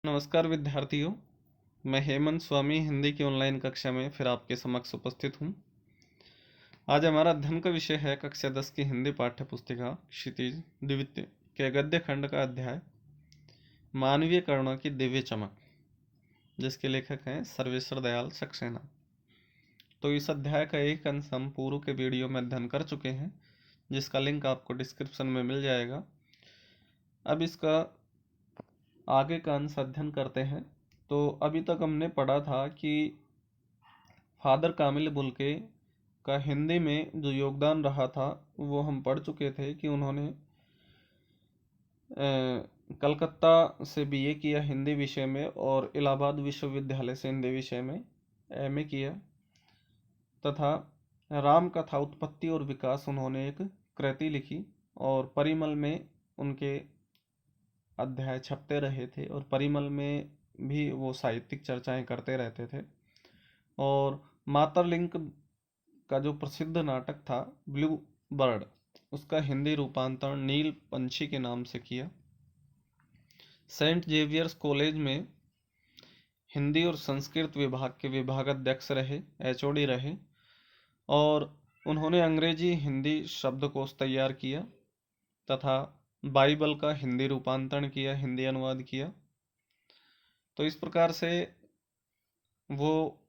नमस्कार विद्यार्थियों, मैं हेमंत स्वामी हिंदी की ऑनलाइन कक्षा में फिर आपके समक्ष उपस्थित हूँ। आज हमारा अध्ययन का विषय है कक्षा 10 की हिंदी पाठ्य पुस्तिका क्षितिज द्वितीय के गद्य खंड का अध्याय मानवीय करुणा की दिव्य चमक, जिसके लेखक हैं सर्वेश्वर दयाल सक्सेना। तो इस अध्याय का एक अंश हम पूर्व के वीडियो में अध्ययन कर चुके हैं, जिसका लिंक आपको डिस्क्रिप्शन में मिल जाएगा। अब इसका आगे का अंश अध्ययन करते हैं। तो अभी तक हमने पढ़ा था कि फादर कामिल बुल्के का हिंदी में जो योगदान रहा था वो हम पढ़ चुके थे कि उन्होंने कलकत्ता से बीए किया हिंदी विषय में और इलाहाबाद विश्वविद्यालय से हिंदी विषय में एमए किया, तथा राम कथा उत्पत्ति और विकास उन्होंने एक कृति लिखी और परिमल में उनके अध्याय छपते रहे थे और परिमल में भी वो साहित्यिक चर्चाएं करते रहते थे। और मातरलिंक का जो प्रसिद्ध नाटक था ब्लू बर्ड, उसका हिंदी रूपांतरण नील पंछी के नाम से किया। सेंट जेवियर्स कॉलेज में हिंदी और संस्कृत विभाग के विभागाध्यक्ष रहे, एचओडी रहे, और उन्होंने अंग्रेजी हिंदी शब्दकोश तैयार किया तथा बाइबल का हिंदी रूपांतरण किया, हिंदी अनुवाद किया। तो इस प्रकार से वो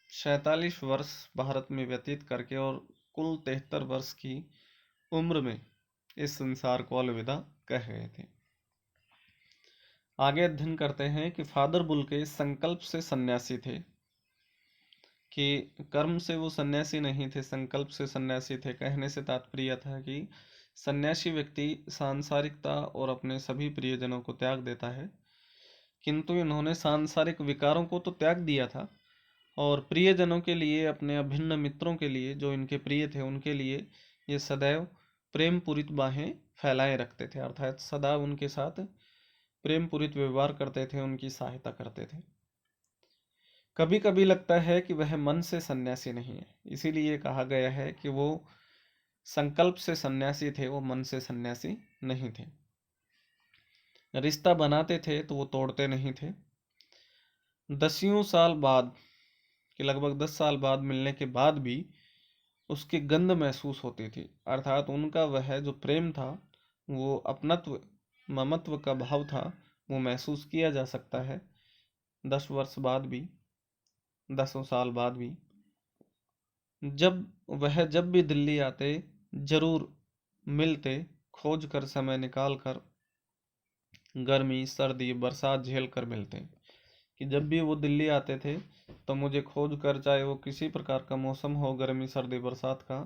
47 वर्ष भारत में व्यतीत करके और कुल 73 वर्ष की उम्र में इस संसार को अलविदा कह गए थे। आगे अध्ययन करते हैं कि फादर बुल्के संकल्प से सन्यासी थे, कि कर्म से वो सन्यासी नहीं थे, संकल्प से सन्यासी थे। कहने से तात्पर्य था कि सन्यासी व्यक्ति सांसारिकता और अपने सभी प्रियजनों को त्याग देता है, किंतु इन्होंने सांसारिक विकारों को तो त्याग दिया था और प्रियजनों के लिए, अपने अभिन्न मित्रों के लिए जो इनके प्रिय थे, उनके लिए ये सदैव प्रेम पूरित बाहें फैलाए रखते थे, अर्थात सदा उनके साथ प्रेम पूरित व्यवहार करते थे, उनकी सहायता करते थे। कभी कभी लगता है कि वह मन से सन्यासी नहीं है, इसीलिए कहा गया है कि वो संकल्प से सन्यासी थे, वो मन से सन्यासी नहीं थे। रिश्ता बनाते थे तो वो तोड़ते नहीं थे। 10 साल बाद कि लगभग 10 साल बाद मिलने के बाद भी उसकी गंध महसूस होती थी, अर्थात उनका वह जो प्रेम था, वो अपनत्व ममत्व का भाव था, वो महसूस किया जा सकता है 10 वर्ष बाद भी, 10 साल बाद भी। जब भी दिल्ली आते जरूर मिलते, खोज कर समय निकाल कर, गर्मी सर्दी बरसात झेल कर मिलते। कि जब भी वो दिल्ली आते थे तो मुझे खोज कर, चाहे वो किसी प्रकार का मौसम हो, गर्मी सर्दी बरसात का,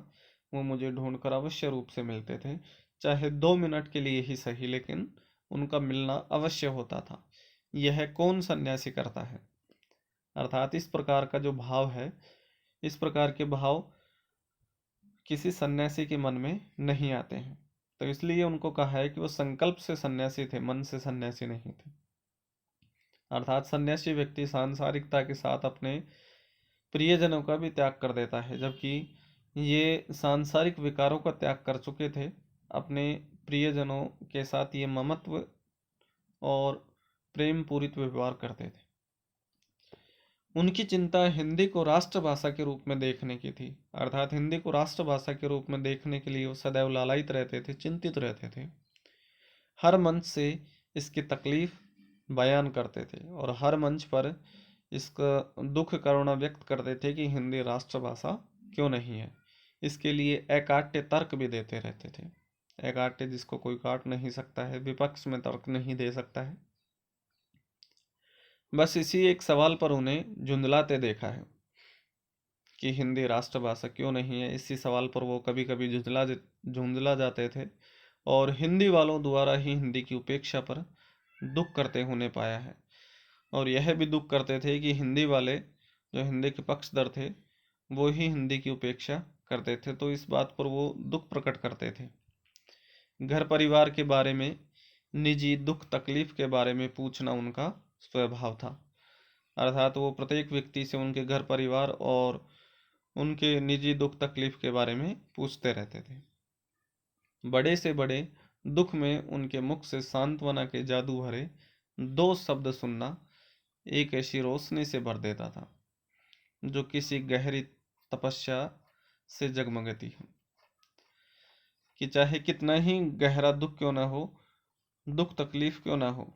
वो मुझे ढूंढ कर अवश्य रूप से मिलते थे, चाहे 2 मिनट के लिए ही सही, लेकिन उनका मिलना अवश्य होता था। यह कौन सन्यासी करता है? अर्थात इस प्रकार का जो भाव है, इस प्रकार के भाव किसी सन्यासी के मन में नहीं आते हैं। तो इसलिए उनको कहा है कि वो संकल्प से सन्यासी थे, मन से सन्यासी नहीं थे। अर्थात सन्यासी व्यक्ति सांसारिकता के साथ अपने प्रियजनों का भी त्याग कर देता है, जबकि ये सांसारिक विकारों का त्याग कर चुके थे। अपने प्रियजनों के साथ ये ममत्व और प्रेम पूरित व्यवहार करते थे। उनकी चिंता हिंदी को राष्ट्रभाषा के रूप में देखने की थी, अर्थात हिंदी को राष्ट्रभाषा के रूप में देखने के लिए वो सदैव लालायित रहते थे, चिंतित रहते थे। हर मंच से इसकी तकलीफ बयान करते थे और हर मंच पर इसका दुख करुणा व्यक्त करते थे कि हिंदी राष्ट्रभाषा क्यों नहीं है। इसके लिए अकाट्य तर्क भी देते रहते थे। अकाट्य जिसको कोई काट नहीं सकता है, विपक्ष में तर्क नहीं दे सकता है। बस इसी एक सवाल पर उन्हें झुंझलाते देखा है कि हिंदी राष्ट्रभाषा क्यों नहीं है। इसी सवाल पर वो कभी कभी झुंझला जाते थे और हिंदी वालों द्वारा ही हिंदी की उपेक्षा पर दुख करते होने पाया है। और यह भी दुख करते थे कि हिंदी वाले जो हिंदी के पक्षधर थे, वो ही हिंदी की उपेक्षा करते थे। तो इस बात पर वो दुख प्रकट करते थे। घर परिवार के बारे में, निजी दुख तकलीफ के बारे में पूछना उनका स्वभाव था, अर्थात वो प्रत्येक व्यक्ति से उनके घर परिवार और उनके निजी दुख तकलीफ के बारे में पूछते रहते थे। बड़े से बड़े दुख में उनके मुख से सांत्वना के जादू भरे दो शब्द सुनना एक ऐसी रोशनी से भर देता था जो किसी गहरी तपस्या से जगमगती है, कि चाहे कितना ही गहरा दुख क्यों ना हो, दुख तकलीफ क्यों ना हो,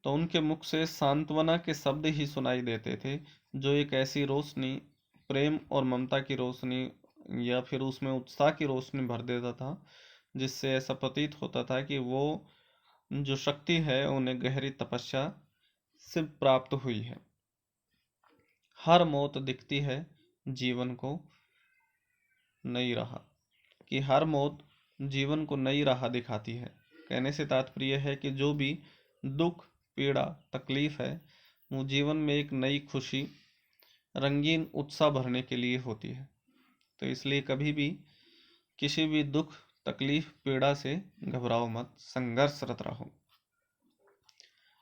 तो उनके मुख से सांत्वना के शब्द ही सुनाई देते थे, जो एक ऐसी रोशनी, प्रेम और ममता की रोशनी या फिर उसमें उत्साह की रोशनी भर देता था, जिससे ऐसा प्रतीत होता था कि वो जो शक्ति है उन्हें गहरी तपस्या से प्राप्त हुई है। हर मौत दिखती है जीवन को नई राह, कि हर मौत जीवन को नई राह दिखाती है। कहने से तात्पर्य है कि जो भी दुख, पीड़ा, तकलीफ है, वो जीवन में एक नई खुशी, रंगीन उत्साह भरने के लिए होती है। तो इसलिए कभी भी किसी भी दुख, तकलीफ, पीड़ा से घबराओ मत, संघर्षरत रहो।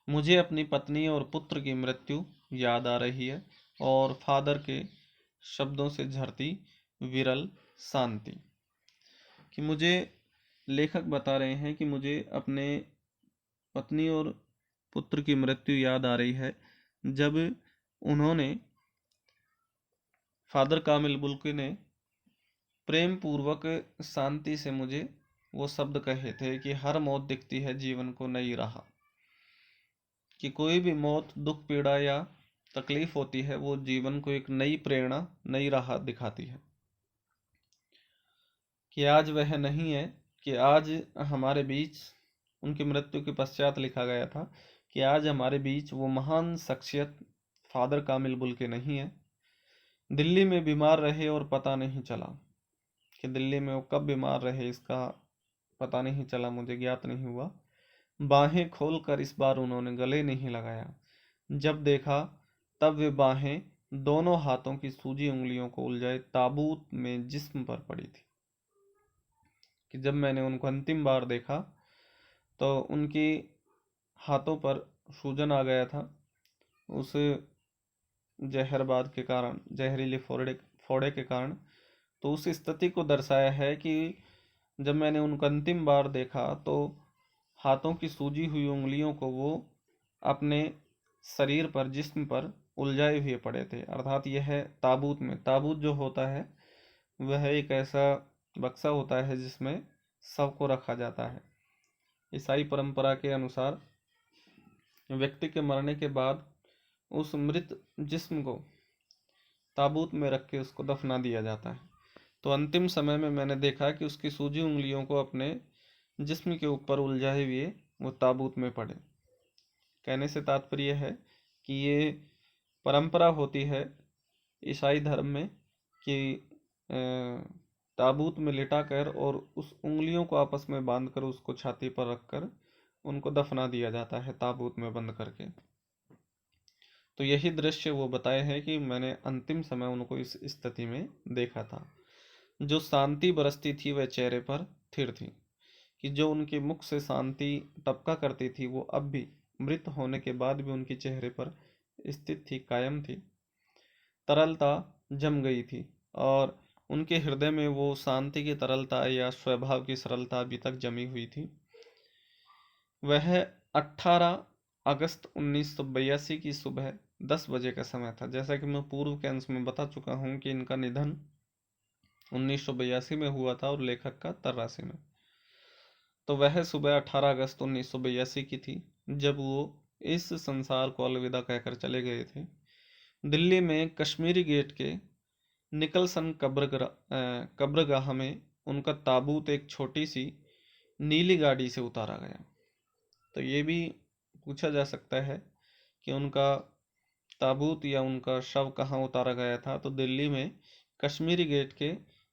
मुझे अपनी पत्नी और पुत्र की मृत्यु याद आ रही है और फादर के शब्दों से झरती विरल शांति, कि मुझे, लेखक बता रहे हैं कि मुझे अपने पत्नी और पुत्र की मृत्यु याद आ रही है, जब उन्होंने, फादर कामिल बुल्की ने प्रेम पूर्वक शांति से मुझे वो शब्द कहे थे कि हर मौत दिखती है जीवन को नई राह, कि कोई भी मौत, दुख, पीड़ा या तकलीफ होती है वो जीवन को एक नई प्रेरणा, नई राह दिखाती है। कि आज वह नहीं है, कि आज हमारे बीच, उनकी मृत्यु के पश्चात लिखा गया था कि आज हमारे बीच वो महान शख्सियत फादर कामिल बुल्के नहीं है। दिल्ली में बीमार रहे और पता नहीं चला, कि दिल्ली में वो कब बीमार रहे इसका पता नहीं चला, मुझे ज्ञात नहीं हुआ। बाहें खोलकर इस बार उन्होंने गले नहीं लगाया, जब देखा तब वे बाहें दोनों हाथों की सूजी उंगलियों को उलझाए ताबूत में जिस्म पर पड़ी थी। कि जब मैंने उनको अंतिम बार देखा तो उनकी हाथों पर सूजन आ गया था, उस जहरबाद के कारण, जहरीले फोड़े के कारण। तो उस स्थिति को दर्शाया है कि जब मैंने उनको अंतिम बार देखा तो हाथों की सूजी हुई उंगलियों को वो अपने शरीर पर, जिस्म पर उलझाए हुए पड़े थे। अर्थात यह है ताबूत में, ताबूत जो होता है वह एक ऐसा बक्सा होता है जिसमें शव को रखा जाता है। ईसाई परंपरा के अनुसार व्यक्ति के मरने के बाद उस मृत जिस्म को ताबूत में रख के उसको दफना दिया जाता है। तो अंतिम समय में मैंने देखा कि उसकी सूजी उंगलियों को अपने जिस्म के ऊपर उलझाए हुए वो ताबूत में पड़े। कहने से तात्पर्य है कि ये परंपरा होती है ईसाई धर्म में कि ताबूत में लिटाकर और उस उंगलियों को आपस में बांधकर उसको छाती पर रखकर उनको दफना दिया जाता है ताबूत में बंद करके। तो यही दृश्य वो बताए हैं कि मैंने अंतिम समय उनको इस स्थिति में देखा था। जो शांति बरसती थी वह चेहरे पर स्थिर थी, कि जो उनके मुख से शांति टपका करती थी वो अब भी, मृत होने के बाद भी उनके चेहरे पर स्थित थी, कायम थी। तरलता जम गई थी और उनके हृदय में वो शांति की तरलता या स्वभाव की सरलता अभी तक जमी हुई थी। वह 18 अगस्त 1982 की सुबह 10 बजे का समय था। जैसा कि मैं पूर्व के अंश में बता चुका हूँ कि इनका निधन 1982 में हुआ था और लेखक का 83 में। तो वह सुबह 18 अगस्त 1982 की थी जब वो इस संसार को अलविदा कहकर चले गए थे। दिल्ली में कश्मीरी गेट के निकलसन कब्रगाह में उनका ताबूत एक छोटी सी नीली गाड़ी से उतारा गया। तो ये भी पूछा जा सकता है कि उनका ताबूत या उनका शव कहाँ उतारा गया था। तो दिल्ली में कश्मीरी गेट के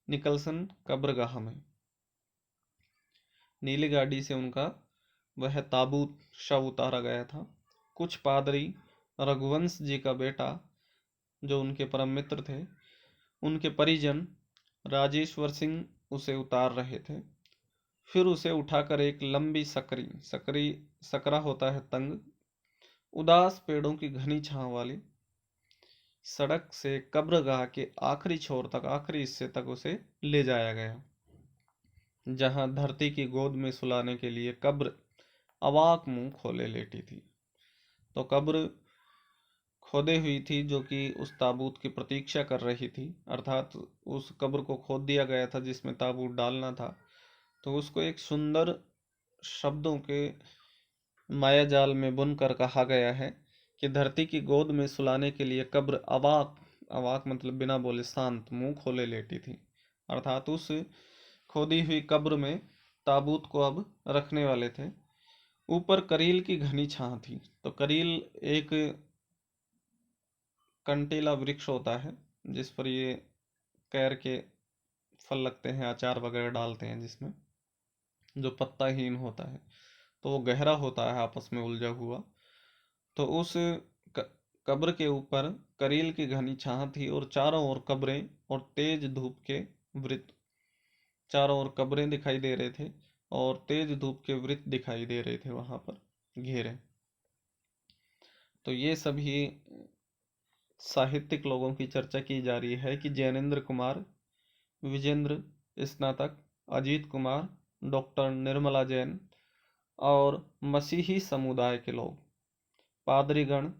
निकलसन कब्रगाह में नीली गाड़ी से उनका वह ताबूत, शव उतारा गया था। कुछ पादरी, रघुवंश जी का बेटा जो उनके परम मित्र थे, उनके परिजन राजेश्वर सिंह उसे उतार रहे थे। फिर उसे उठाकर एक लंबी सकरा होता है तंग, उदास पेड़ों की घनी छांव वाली सड़क से कब्रगाह के आखिरी छोर तक, आखिरी हिस्से तक उसे ले जाया गया, जहां धरती की गोद में सुलाने के लिए कब्र अवाक मुंह खोले लेटी थी। तो कब्र खोदे हुई थी जो कि उस ताबूत की प्रतीक्षा कर रही थी, अर्थात उस कब्र को खोद दिया गया था जिसमें ताबूत डालना था। तो उसको एक सुंदर शब्दों के माया जाल में बुनकर कहा गया है कि धरती की गोद में सुलाने के लिए कब्र अवाक, अवाक मतलब बिना बोले शांत मुंह खोले लेटी थी। अर्थात उस खोदी हुई कब्र में ताबूत को अब रखने वाले थे। ऊपर करील की घनी छां थी। तो करील एक कंटीला वृक्ष होता है जिस पर ये कैर के फल लगते हैं, अचार वगैरह डालते हैं, जिसमें जो पत्ताहीन होता है, तो वो गहरा होता है आपस में उलझा हुआ। तो उस कब्र के ऊपर करील की घनी छां थी और चारों ओर कब्रें और तेज धूप के वृत्त, चारों ओर कब्रें दिखाई दे रहे थे और तेज धूप के वृत्त दिखाई दे रहे थे वहां पर घेरे। तो ये सभी साहित्यिक लोगों की चर्चा की जा रही है कि जैनेन्द्र कुमार, विजेंद्र स्नातक, अजीत कुमार, डॉक्टर निर्मला जैन और मसीही समुदाय के लोग, पादरीगण।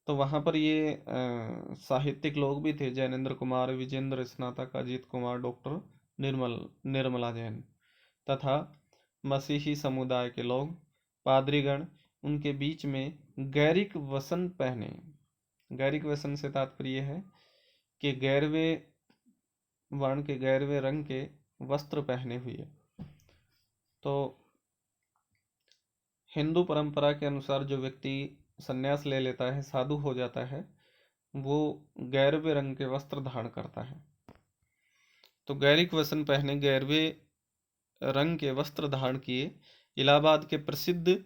तो वहां पर ये साहित्यिक लोग भी थे, जैनेन्द्र कुमार, विजेंद्र स्नातक, अजीत कुमार, डॉक्टर निर्मला जैन तथा मसीही समुदाय के लोग, पादरीगण। उनके बीच में गैरिक वसन पहने, गैरिक वसन से तात्पर्य है कि गैरवे वर्ण के गैरवे रंग के वस्त्र पहने हुए। तो हिंदू परंपरा के अनुसार जो व्यक्ति संन्यास ले लेता है, साधु हो जाता है, वो गैरवे रंग के वस्त्र धारण करता है। तो गैरिक वसन पहने, गैरवे रंग के वस्त्र धारण किए इलाहाबाद के प्रसिद्ध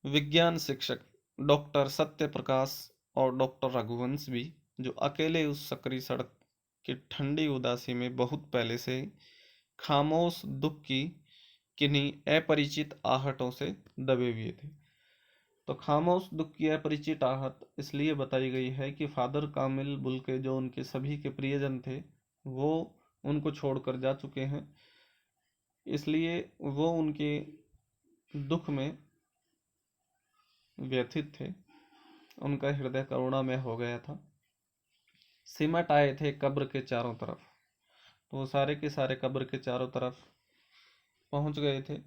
विज्ञान शिक्षक डॉक्टर सत्य प्रकाश और डॉक्टर रघुवंश भी, जो अकेले उस सकरी सड़क की ठंडी उदासी में बहुत पहले से खामोश दुख की किन्हीं अपरिचित आहटों से दबे हुए थे। तो खामोश दुख की अपरिचित आहट इसलिए बताई गई है कि फादर कामिल बुल्के, जो उनके सभी के प्रियजन थे, वो उनको छोड़कर जा चुके हैं, इसलिए वो उनके दुख में व्यथित थे, उनका हृदय करुणामय हो गया था। सिमट आए थे कब्र के चारों तरफ, तो वो सारे के सारे कब्र के चारों तरफ पहुंच गए थे।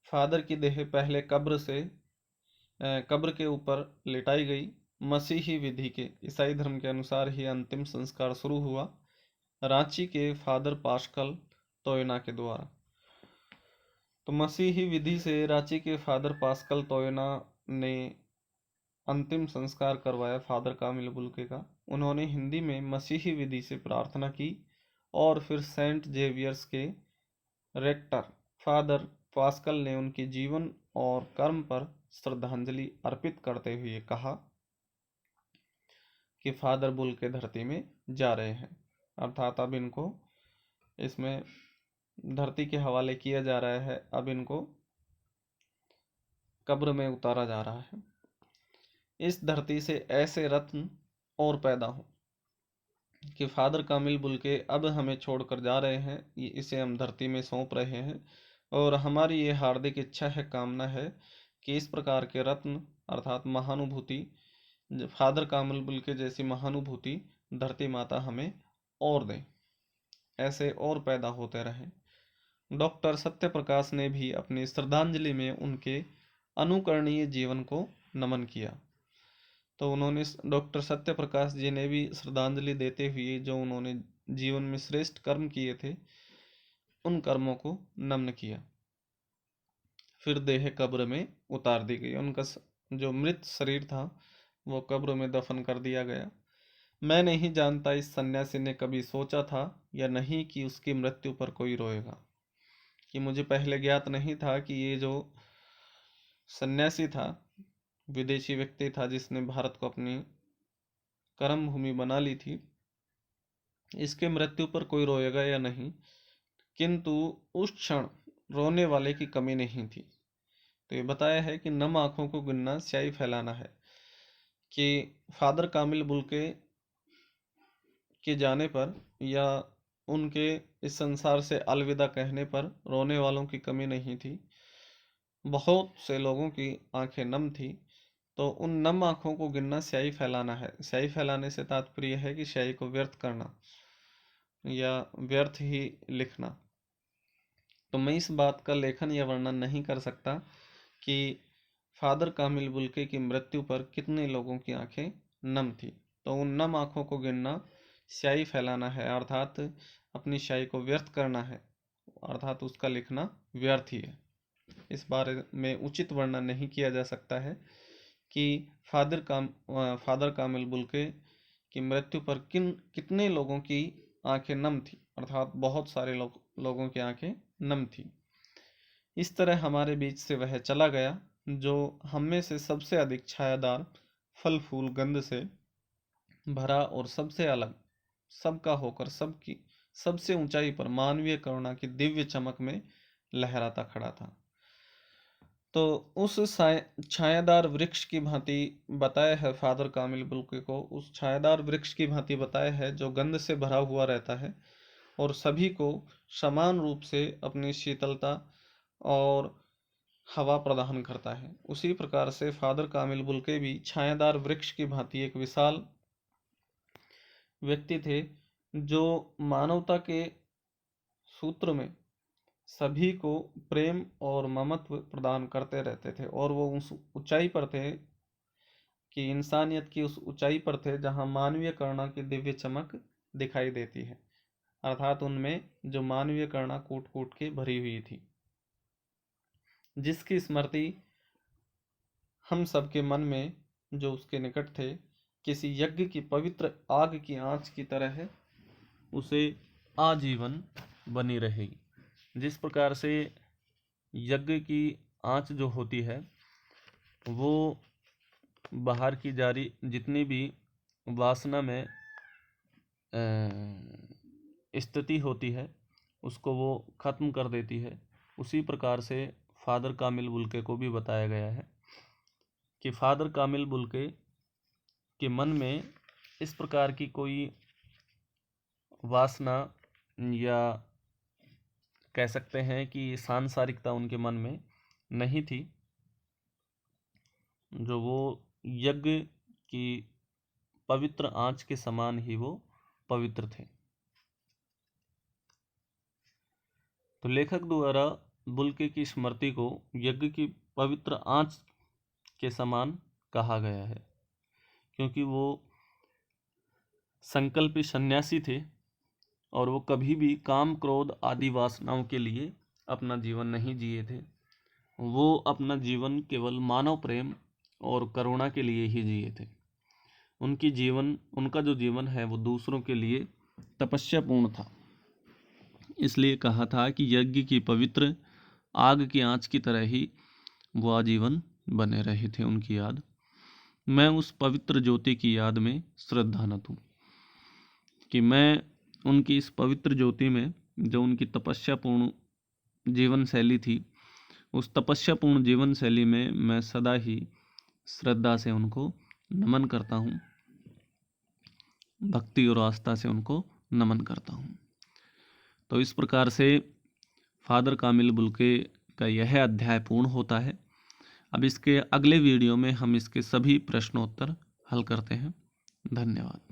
फादर की देह पहले कब्र के ऊपर लिटाई गई। मसीही विधि के, ईसाई धर्म के अनुसार ही अंतिम संस्कार शुरू हुआ रांची के फादर पास्कल तोयना के द्वारा। तो मसीही विधि से रांची के फादर पास्कल तोयना ने अंतिम संस्कार करवाया फादर कामिल बुल्के का। उन्होंने हिंदी में मसीही विधि से प्रार्थना की और फिर सेंट जेवियर्स के रेक्टर फादर पास्कल ने उनके जीवन और कर्म पर श्रद्धांजलि अर्पित करते हुए कहा कि फादर बुल्के धरती में जा रहे हैं, अर्थात अब इनको इसमें धरती के हवाले किया जा रहा है, अब इनको कब्र में उतारा जा रहा है। इस धरती से ऐसे रत्न और पैदा हो कि फादर कामिल बुल्के अब हमें छोड़कर जा रहे हैं, इसे हम धरती में सौंप रहे हैं, और हमारी ये हार्दिक इच्छा है, कामना है कि इस प्रकार के रत्न अर्थात महानुभूति, फादर कामिल बुल्के जैसी महानुभूति धरती माता हमें और दें, ऐसे और पैदा होते रहें। डॉक्टर सत्य प्रकाश ने भी अपनी श्रद्धांजलि में उनके अनुकरणीय जीवन को नमन किया। तो उन्होंने डॉक्टर सत्य प्रकाश जी ने भी श्रद्धांजलि देते हुए जो उन्होंने जीवन में श्रेष्ठ कर्म किए थे, उन कर्मों को नमन किया। फिर देह कब्र में उतार दी गई। उनका जो मृत शरीर था वो कब्र में दफन कर दिया गया। मैं नहीं जानता इस सन्यासी ने कभी सोचा था या नहीं कि उसकी मृत्यु पर कोई रोएगा, कि मुझे पहले ज्ञात नहीं था कि ये जो सन्यासी था, विदेशी व्यक्ति था जिसने भारत को अपनी कर्म भूमि बना ली थी, इसके मृत्यु पर कोई रोएगा या नहीं। किंतु उस क्षण रोने वाले की कमी नहीं थी। तो ये बताया है कि नम आंखों को गिनना स्याही फैलाना है, कि फादर कामिल बुल्के के जाने पर या उनके इस संसार से अलविदा कहने पर रोने वालों की कमी नहीं थी। बहुत से लोगों की आंखें नम थी, तो उन नम आँखों को गिनना स्याही फैलाना है। स्याही फैलाने से तात्पर्य है कि स्याही को व्यर्थ करना या व्यर्थ ही लिखना। तो मैं इस बात का लेखन या वर्णन नहीं कर सकता कि फादर कामिल बुल्के की मृत्यु पर कितने लोगों की आंखें नम थी। तो उन नम आंखों को गिनना स्याही फैलाना है, अर्थात अपनी स्याही को व्यर्थ करना है, अर्थात उसका लिखना व्यर्थ ही है। इस बारे में उचित वर्णन नहीं किया जा सकता है कि फादर कामिल बुल्के की मृत्यु पर कितने लोगों की आंखें नम थी, अर्थात बहुत सारे लोगों की आंखें नम थी। इस तरह हमारे बीच से वह चला गया जो हम में से सबसे अधिक छायादार, फल फूल गंध से भरा और सबसे अलग, सबका होकर सबकी सबसे ऊंचाई पर मानवीय करुणा की दिव्य चमक में लहराता खड़ा था। तो उस छायादार वृक्ष की भांति बताया है फादर कामिल बुल्के को, उस छायादार वृक्ष की भांति बताया है जो गंध से भरा हुआ रहता है और सभी को समान रूप से अपनी शीतलता और हवा प्रदान करता है। उसी प्रकार से फादर कामिल बुल्के भी छायादार वृक्ष की भांति एक विशाल व्यक्ति थे जो मानवता के सूत्र में सभी को प्रेम और ममत्व प्रदान करते रहते थे, और वो उस ऊंचाई पर थे कि इंसानियत की उस ऊंचाई पर थे जहां मानवीय करुणा की दिव्य चमक दिखाई देती है, अर्थात उनमें जो मानवीय करुणा कूट कूट के भरी हुई थी, जिसकी स्मृति हम सबके मन में जो उसके निकट थे किसी यज्ञ की पवित्र आग की आंच की तरह है, उसे आजीवन बनी रहेगी। जिस प्रकार से यज्ञ की आंच जो होती है वो बाहर की जारी जितनी भी वासना में स्थिति होती है उसको वो खत्म कर देती है, उसी प्रकार से फादर कामिल बुल्के को भी बताया गया है कि फादर कामिल बुल्के के मन में इस प्रकार की कोई वासना या कह सकते हैं कि सांसारिकता उनके मन में नहीं थी, जो वो यज्ञ की पवित्र आंच के समान ही वो पवित्र थे। तो लेखक द्वारा बुल्के की स्मृति को यज्ञ की पवित्र आंच के समान कहा गया है, क्योंकि वो संकल्पी सन्यासी थे और वो कभी भी काम क्रोध आदि वासनाओं के लिए अपना जीवन नहीं जिए थे। वो अपना जीवन केवल मानव प्रेम और करुणा के लिए ही जिए थे। उनका जो जीवन है वो दूसरों के लिए तपस्यापूर्ण था। इसलिए कहा था कि यज्ञ की पवित्र आग की आंच की तरह ही वो आजीवन बने रहे थे। उनकी याद, मैं उस पवित्र ज्योति की याद में श्रद्धानत हूँ कि मैं उनकी इस पवित्र ज्योति में जो उनकी तपस्यापूर्ण जीवन शैली थी, उस तपस्यापूर्ण जीवन शैली में मैं सदा ही श्रद्धा से उनको नमन करता हूँ, भक्ति और आस्था से उनको नमन करता हूँ। तो इस प्रकार से फादर कामिल बुल्के का यह अध्याय पूर्ण होता है। अब इसके अगले वीडियो में हम इसके सभी प्रश्नोत्तर हल करते हैं। धन्यवाद।